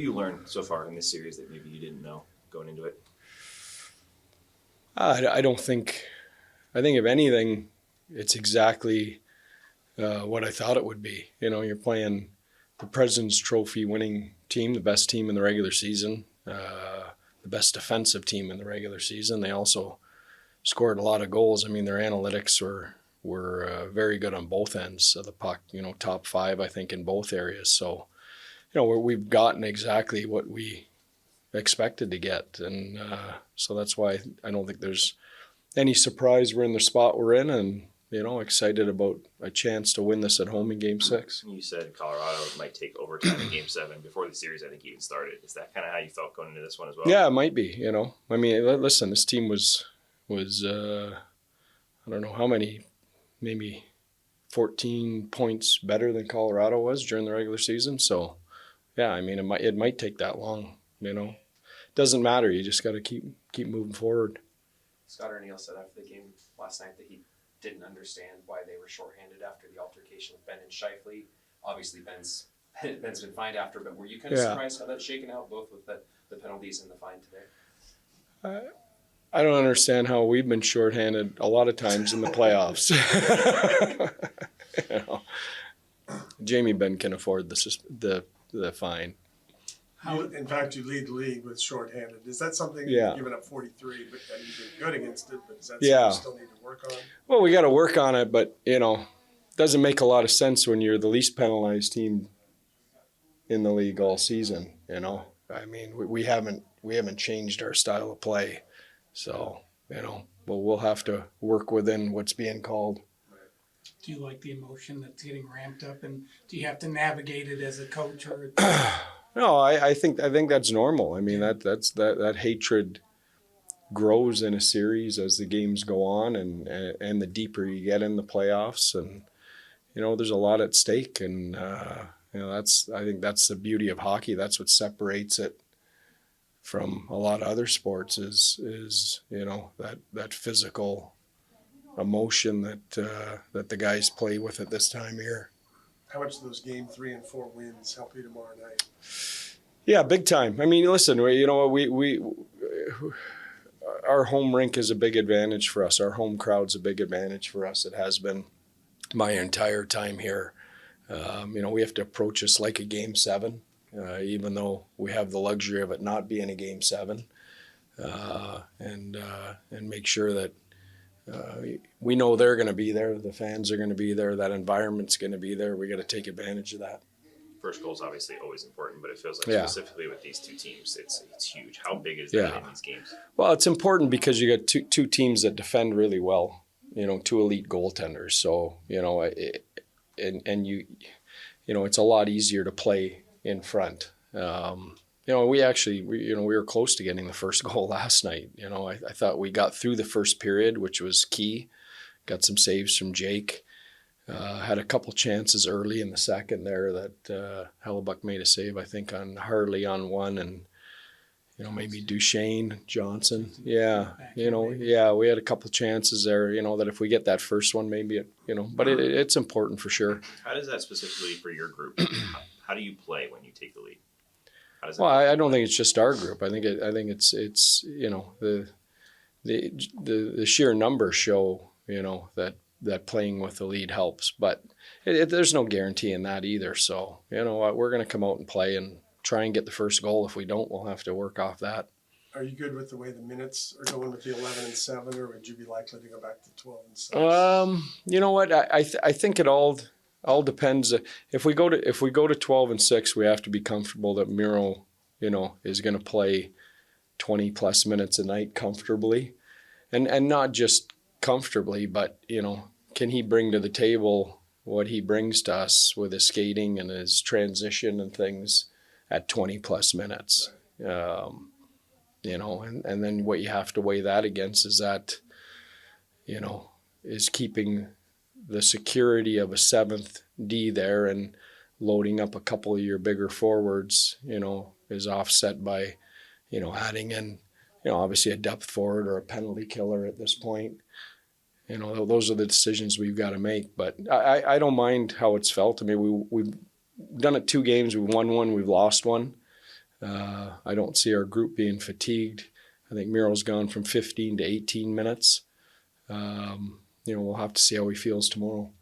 You learned so far in this series that maybe you didn't know going into it? I don't think. I think if anything, it's exactly what I thought it would be. You're playing the President's Trophy winning team, the best team in the regular season, the best defensive team in the regular season. They also scored a lot of goals. I mean, their analytics were very good on both ends of the puck. Top five, I think, in both areas. So, we've gotten exactly what we expected to get, and so that's why I don't think there's any surprise we're in the spot we're in, and excited about a chance to win this at home in Game 6. You said Colorado might take overtime in Game 7 before the series, I think, even started. Is that kind of how you felt going into this one as well? Yeah, it might be. I mean, listen, this team was I don't know how many, maybe 14 points better than Colorado was during the regular season. So, yeah, I mean, it might take that long. Doesn't matter. You just got to keep moving forward. Scott O'Neill said after the game last night that he didn't understand why they were shorthanded after the altercation with Ben and Scheifele. Obviously, Ben's been fined after, but were you kind of surprised how that's shaken out, both with the penalties and the fine today? I don't understand how we've been shorthanded a lot of times in the playoffs. Jamie Benn can afford the fine. In fact, you lead the league with shorthanded. Is that something Yeah. you've given up 43, but you've been good against it, but is that something Yeah. you still need to work on? Well, we got to work on it, but, doesn't make a lot of sense when you're the least penalized team in the league all season, I mean, we haven't changed our style of play. So, we'll have to work within what's being called. Do you like the emotion that's getting ramped up, and do you have to navigate it as a coach or? No, I think that's normal. I mean, that hatred grows in a series as the games go on, and the deeper you get in the playoffs, and there's a lot at stake, and I think that's the beauty of hockey. That's what separates it from a lot of other sports is that physical emotion that the guys play with at this time of year. How much do those game 3 and 4 wins help you tomorrow night? Yeah, big time. I mean, listen, we our home rink is a big advantage for us. Our home crowd's a big advantage for us. It has been my entire time here. We have to approach this like a Game 7, even though we have the luxury of it not being a Game 7, and make sure that we know they're going to be there, the fans are going to be there, that environment's going to be there. We got to take advantage of that. First goal is obviously always important, but it feels like specifically with these two teams, it's huge. How big is that in these games? Well, it's important because you got two teams that defend really well. Two elite goaltenders. So it's a lot easier to play in front. We were close to getting the first goal last night. I thought we got through the first period, which was key. Got some saves from Jake. Had a couple chances early in the second there that Hellebuck made a save, I think, on Harley on one, and maybe Duchesne, Johnson. Yeah, we had a couple chances there, that if we get that first one, maybe but it's important for sure. How does that specifically for your group? How do you play when you take the lead? Well, I don't think it's just our group. I think it's the sheer numbers show that playing with the lead helps, but there's no guarantee in that either. So we're going to come out and play and try and get the first goal. If we don't, we'll have to work off that. Are you good with the way the minutes are going with the 11 and 7, or would you be likely to go back to 12 and 6? You know what? I think it all depends. If we go to 12 and 6, we have to be comfortable that Miro, is going to play 20 plus minutes a night comfortably, and not just comfortably, but can he bring to the table what he brings to us with his skating and his transition and things at 20 plus minutes. And then what you have to weigh that against is that, is keeping the security of a 7th D there and loading up a couple of your bigger forwards, is offset by, adding in, obviously a depth forward or a penalty killer at this point. Those are the decisions we've got to make. But I don't mind how it's felt. I mean, we've done it 2 games. We've won one. We've lost one. I don't see our group being fatigued. I think Miro's gone from 15 to 18 minutes. We'll have to see how he feels tomorrow.